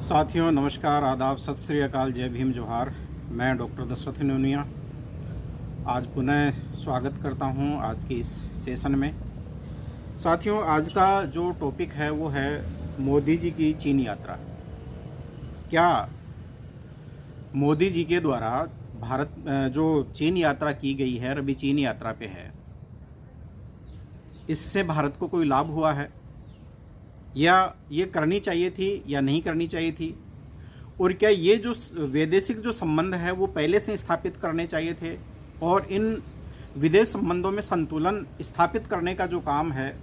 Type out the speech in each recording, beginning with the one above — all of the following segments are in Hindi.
साथियों नमस्कार, आदाब, सत श्री अकाल, जय भीम, जोहार। मैं डॉक्टर दशरथ नूनिया आज पुनः स्वागत करता हूं आज की इस सेशन में। साथियों, आज का जो टॉपिक है वो है मोदी जी की चीन यात्रा। क्या मोदी जी के द्वारा भारत जो चीन यात्रा की गई है, अभी चीन यात्रा पे है, इससे भारत को कोई लाभ हुआ है या ये करनी चाहिए थी या नहीं करनी चाहिए थी? और क्या ये जो वैदेशिक जो संबंध है वो पहले से स्थापित करने चाहिए थे? और इन विदेश संबंधों में संतुलन स्थापित करने का जो काम है,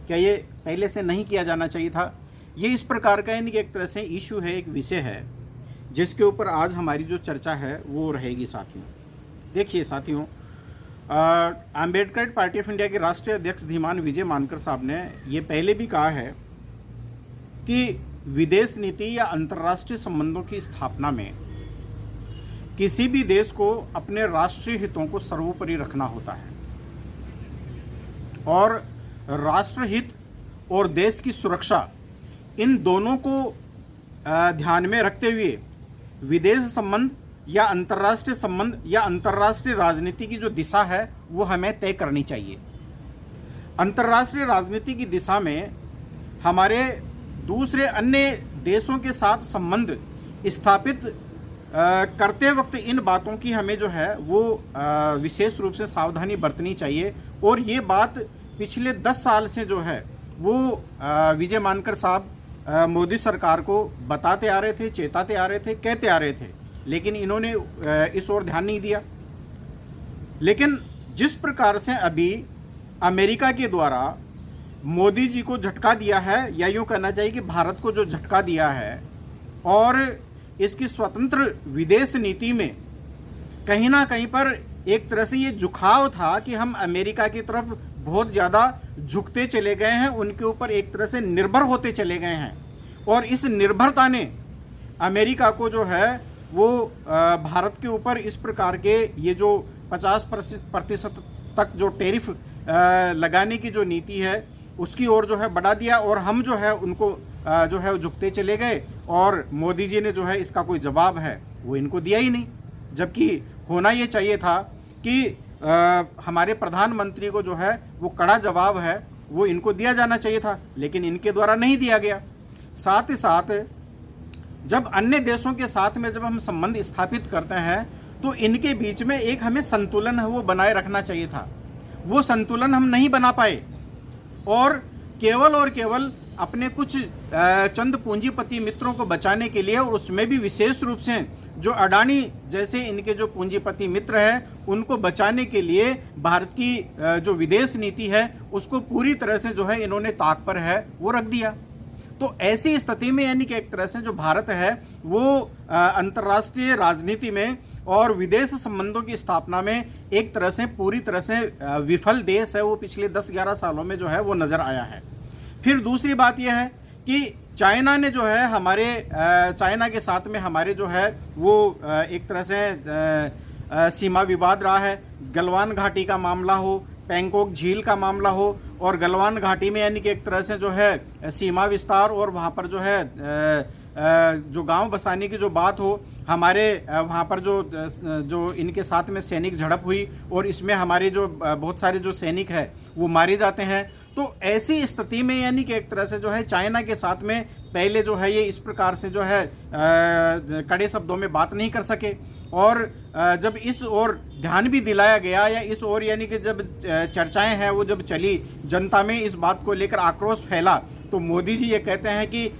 क्या ये पहले से नहीं किया जाना चाहिए था? ये इस प्रकार का यानी कि एक तरह से इशू है, एक विषय है, जिसके ऊपर आज हमारी जो चर्चा है वो रहेगी। साथियों देखिए, साथियों अम्बेडकर पार्टी ऑफ इंडिया के राष्ट्रीय अध्यक्ष धीमान विजय मानकर साहब ने ये पहले भी कहा है कि विदेश नीति या अंतर्राष्ट्रीय संबंधों की स्थापना में किसी भी देश को अपने राष्ट्रीय हितों को सर्वोपरि रखना होता है और राष्ट्रहित और देश की सुरक्षा, इन दोनों को ध्यान में रखते हुए विदेश संबंध या अंतर्राष्ट्रीय राजनीति की जो दिशा है वो हमें तय करनी चाहिए। अंतर्राष्ट्रीय राजनीति की दिशा में हमारे दूसरे अन्य देशों के साथ संबंध स्थापित करते वक्त इन बातों की हमें जो है वो विशेष रूप से सावधानी बरतनी चाहिए। और ये बात पिछले 10 साल से जो है वो विजय मानकर साहब मोदी सरकार को बताते आ रहे थे, चेताते आ रहे थे, कहते आ रहे थे, लेकिन इन्होंने इस ओर ध्यान नहीं दिया। लेकिन जिस प्रकार से अभी अमेरिका के द्वारा मोदी जी को झटका दिया है, या यूँ कहना चाहिए कि भारत को जो झटका दिया है, और इसकी स्वतंत्र विदेश नीति में कहीं ना कहीं पर एक तरह से ये झुकाव था कि हम अमेरिका की तरफ बहुत ज़्यादा झुकते चले गए हैं, उनके ऊपर एक तरह से निर्भर होते चले गए हैं। और इस निर्भरता ने अमेरिका को जो है वो भारत के ऊपर इस प्रकार के ये जो 50% तक जो टैरिफ लगाने की जो नीति है उसकी ओर जो है बढ़ा दिया, और हम जो है उनको जो है झुकते चले गए। और मोदी जी ने जो है इसका कोई जवाब है वो इनको दिया ही नहीं, जबकि होना ये चाहिए था कि हमारे प्रधानमंत्री को जो है वो कड़ा जवाब है वो इनको दिया जाना चाहिए था, लेकिन इनके द्वारा नहीं दिया गया। साथ ही साथ जब अन्य देशों के साथ में जब हम संबंध स्थापित करते हैं तो इनके बीच में एक हमें संतुलन है वो बनाए रखना चाहिए था। वो संतुलन हम नहीं बना पाए और केवल अपने कुछ चंद पूंजीपति मित्रों को बचाने के लिए, और उसमें भी विशेष रूप से जो अडानी जैसे इनके जो पूंजीपति मित्र हैं उनको बचाने के लिए भारत की जो विदेश नीति है उसको पूरी तरह से जो है इन्होंने ताक पर है वो रख दिया। तो ऐसी स्थिति में यानी कि एक तरह से जो भारत है वो अंतर्राष्ट्रीय राजनीति में और विदेश संबंधों की स्थापना में एक तरह से पूरी तरह से विफल देश है वो पिछले 10-11 सालों में जो है वो नज़र आया है। फिर दूसरी बात यह है कि चाइना ने जो है हमारे चाइना के साथ में हमारे जो है वो एक तरह से सीमा विवाद रहा है। गलवान घाटी का मामला हो, पैंगोंग झील का मामला हो, और गलवान घाटी में यानी कि एक तरह से जो है सीमा विस्तार और वहाँ पर जो है जो गांव बसाने की जो बात हो, हमारे वहाँ पर जो इनके साथ में सैनिक झड़प हुई और इसमें हमारे जो बहुत सारे जो सैनिक हैं वो मारे जाते हैं। तो ऐसी स्थिति में यानी कि एक तरह से जो है चाइना के साथ में पहले जो है ये इस प्रकार से जो है कड़े शब्दों में बात नहीं कर सके। और जब इस ओर ध्यान भी दिलाया गया या इस ओर यानी कि जब चर्चाएं हैं वो जब चली, जनता में इस बात को लेकर आक्रोश फैला, तो मोदी जी ये कहते हैं कि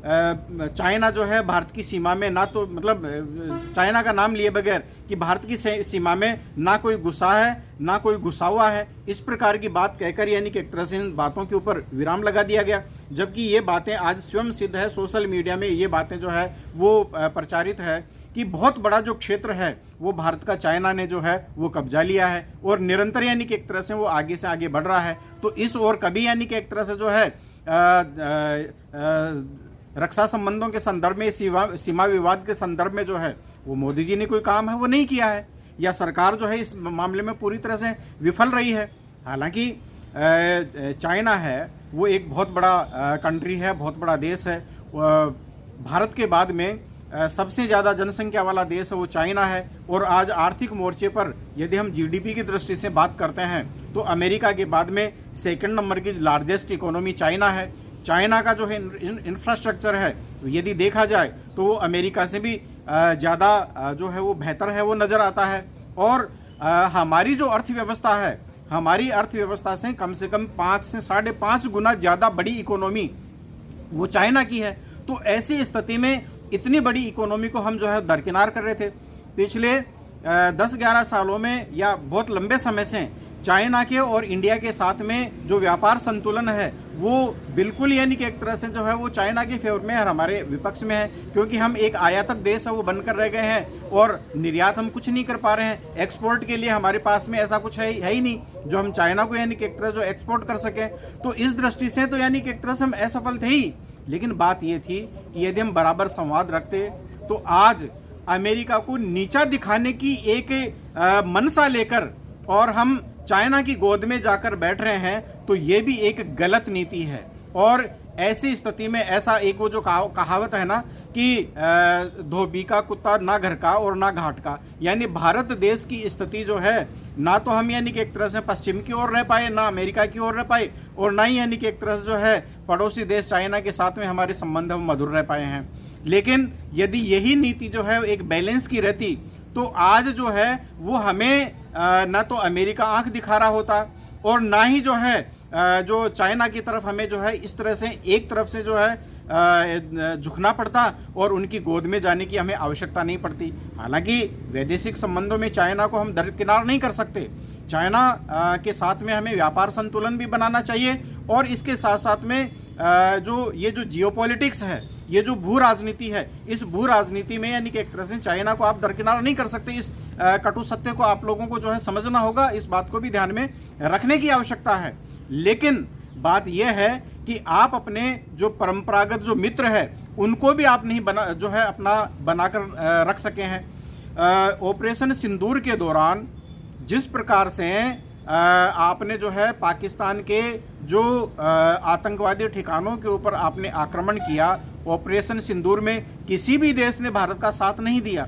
चाइना जो है भारत की सीमा में ना, तो मतलब चाइना का नाम लिए बगैर कि भारत की सीमा में ना कोई घुसा है ना कोई घुसा हुआ है, इस प्रकार की बात कहकर यानी कि एक तरह से इन बातों के ऊपर विराम लगा दिया गया। जबकि ये बातें आज स्वयं सिद्ध है, सोशल मीडिया में ये बातें जो है वो प्रचारित है कि बहुत बड़ा जो क्षेत्र है वो भारत का चाइना ने जो है वो कब्जा लिया है और निरंतर यानी कि एक तरह से वो आगे से आगे बढ़ रहा है। तो इस ओर कभी यानी कि एक तरह से जो है रक्षा संबंधों के संदर्भ में, सीमा विवाद के संदर्भ में जो है वो मोदी जी ने कोई काम है वो नहीं किया है, या सरकार जो है इस मामले में पूरी तरह से विफल रही है। हालांकि चाइना है वो एक बहुत बड़ा कंट्री है, बहुत बड़ा देश है, भारत के बाद में सबसे ज़्यादा जनसंख्या वाला देश है वो चाइना है। और आज आर्थिक मोर्चे पर यदि हम जीडीपी की दृष्टि से बात करते हैं तो अमेरिका के बाद में सेकंड नंबर की लार्जेस्ट इकोनॉमी चाइना है। चाइना का जो है इंफ्रास्ट्रक्चर है यदि देखा जाए तो वो अमेरिका से भी ज़्यादा जो है वो बेहतर है, वो नज़र आता है। और हमारी जो अर्थव्यवस्था है, हमारी अर्थव्यवस्था से कम 5 से 5.5 गुना ज़्यादा बड़ी इकोनॉमी वो चाइना की है। तो ऐसी स्थिति में इतनी बड़ी इकोनॉमी को हम जो है दरकिनार कर रहे थे। पिछले 10-11 सालों में या बहुत लंबे समय से चाइना के और इंडिया के साथ में जो व्यापार संतुलन है वो बिल्कुल यानी कि एक तरह से जो है वो चाइना के फेवर में और हमारे विपक्ष में है, क्योंकि हम एक आयातक देश है वो बनकर रह गए हैं और निर्यात हम कुछ नहीं कर पा रहे हैं। एक्सपोर्ट के लिए हमारे पास में ऐसा कुछ है ही नहीं जो हम चाइना को यानी कि एक तरह जो एक्सपोर्ट कर सकें। तो इस दृष्टि से तो यानी कि एक तरह से हम असफल थे ही। लेकिन बात ये थी कि यदि हम बराबर संवाद रखते तो आज अमेरिका को नीचा दिखाने की एक मनसा लेकर और हम चाइना की गोद में जाकर बैठ रहे हैं तो ये भी एक गलत नीति है। और ऐसी स्थिति में ऐसा एक वो जो कहावत है ना कि धोबी का कुत्ता ना घर का और ना घाट का, यानी भारत देश की स्थिति जो है ना तो हम यानी कि एक तरह से पश्चिम की ओर रह पाए, ना अमेरिका की ओर रह पाए, और ना ही यानी कि एक तरह से जो है पड़ोसी देश चाइना के साथ में हमारे संबंध मधुर रह पाए हैं। लेकिन यदि यही नीति जो है एक बैलेंस की रहती तो आज जो है वो हमें ना तो अमेरिका आंख दिखा रहा होता और ना ही जो है जो चाइना की तरफ हमें जो है इस तरह से एक तरफ से जो है झुकना पड़ता और उनकी गोद में जाने की हमें आवश्यकता नहीं पड़ती। हालांकि वैदेशिक संबंधों में चाइना को हम दरकिनार नहीं कर सकते। चाइना के साथ में हमें व्यापार संतुलन भी बनाना चाहिए और इसके साथ साथ में जो ये जो जियोपॉलिटिक्स है, ये जो भू राजनीति है, इस भू राजनीति में यानी कि एक तरह से चाइना को आप दरकिनार नहीं कर सकते। इस कटु सत्य को आप लोगों को जो है समझना होगा, इस बात को भी ध्यान में रखने की आवश्यकता है। लेकिन बात यह है कि आप अपने जो परंपरागत जो मित्र है उनको भी आप नहीं जो है अपना बनाकर रख सके हैं। ऑपरेशन सिंदूर के दौरान जिस प्रकार से आपने जो है पाकिस्तान के जो आतंकवादी ठिकानों के ऊपर आपने आक्रमण किया, ऑपरेशन सिंदूर में किसी भी देश ने भारत का साथ नहीं दिया।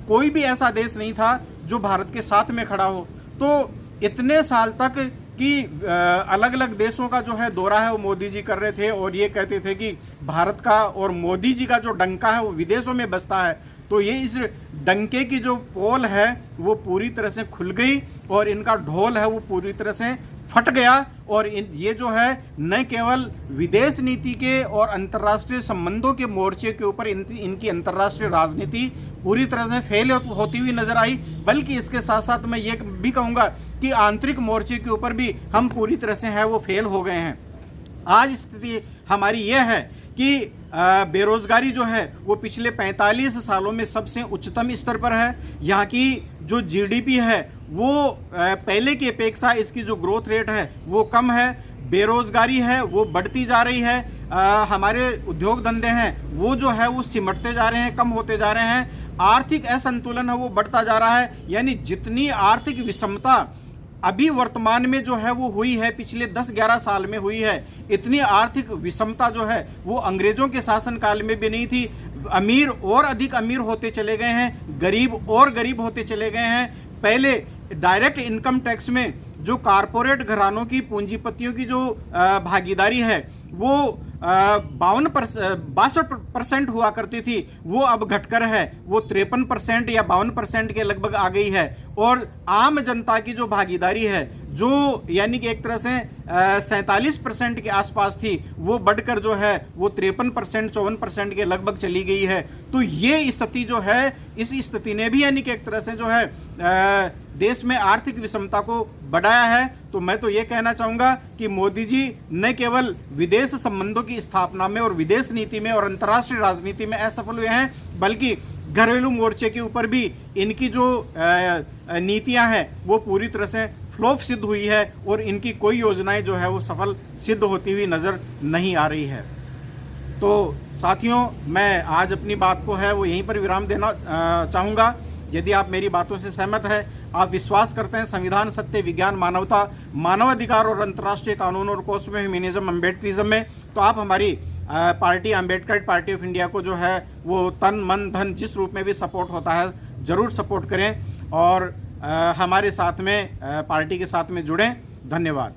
कोई भी ऐसा देश नहीं था जो भारत के साथ में खड़ा हो। तो इतने साल तक कि अलग अलग देशों का जो है दौरा है वो मोदी जी कर रहे थे और ये कहते थे कि भारत का और मोदी जी का जो डंका है वो विदेशों में बजता है। तो ये इस डंके की जो पोल है वो पूरी तरह से खुल गई और इनका ढोल है वो पूरी तरह से फट गया। और ये जो है न केवल विदेश नीति के और अंतर्राष्ट्रीय संबंधों के मोर्चे के ऊपर इनकी अंतर्राष्ट्रीय राजनीति पूरी तरह से फेल होती हुई नजर आई, बल्कि इसके साथ साथ मैं ये भी कहूँगा कि आंतरिक मोर्चे के ऊपर भी हम पूरी तरह से है वो फेल हो गए हैं। आज स्थिति हमारी ये है कि बेरोजगारी जो है वो पिछले 45 सालों में सबसे उच्चतम स्तर पर है। यहाँ की जो जीडीपी है वो पहले की अपेक्षा इसकी जो ग्रोथ रेट है वो कम है। बेरोजगारी है वो बढ़ती जा रही है। हमारे उद्योग धंधे हैं वो जो है वो सिमटते जा रहे हैं, कम होते जा रहे हैं। आर्थिक असंतुलन है वो बढ़ता जा रहा है। यानी जितनी आर्थिक विषमता अभी वर्तमान में जो है वो हुई है, पिछले 10-11 साल में हुई है, इतनी आर्थिक विषमता जो है वो अंग्रेजों के शासनकाल में भी नहीं थी। अमीर और अधिक अमीर होते चले गए हैं, गरीब और गरीब होते चले गए हैं। पहले डायरेक्ट इनकम टैक्स में जो कारपोरेट घरानों की पूंजीपतियों की जो भागीदारी है वो 62% हुआ करती थी, वो अब घटकर है वो 53% या 52% के लगभग आ गई है। और आम जनता की जो भागीदारी है जो यानी कि एक तरह से 47% के आसपास थी वो बढ़कर जो है वो 53% 54% के लगभग चली गई है। तो ये स्थिति जो है इस स्थिति ने भी यानी कि एक तरह से जो है देश में आर्थिक विषमता को बढ़ाया है। तो मैं तो ये कहना चाहूँगा कि मोदी जी न केवल विदेश संबंधों की स्थापना में और विदेश नीति में और अंतर्राष्ट्रीय राजनीति में असफल हुए हैं, बल्कि घरेलू मोर्चे के ऊपर भी इनकी जो नीतियां हैं वो पूरी तरह से फ्लॉप सिद्ध हुई है और इनकी कोई योजनाएं जो है वो सफल सिद्ध होती हुई नज़र नहीं आ रही है। तो साथियों, मैं आज अपनी बात को है वो यहीं पर विराम देना चाहूँगा। यदि आप मेरी बातों से सहमत है, आप विश्वास करते हैं संविधान, सत्य, विज्ञान, मानवता, मानवाधिकार और अंतर्राष्ट्रीय कानून और कॉस्मो ह्यूमनिज्म, अम्बेडकरिज्म में, तो आप हमारी party Ambedkar party of India को जो है वो तन मन धन जिस रूप में भी सपोर्ट होता है ज़रूर सपोर्ट करें और हमारे साथ में पार्टी के साथ में जुड़ें। धन्यवाद।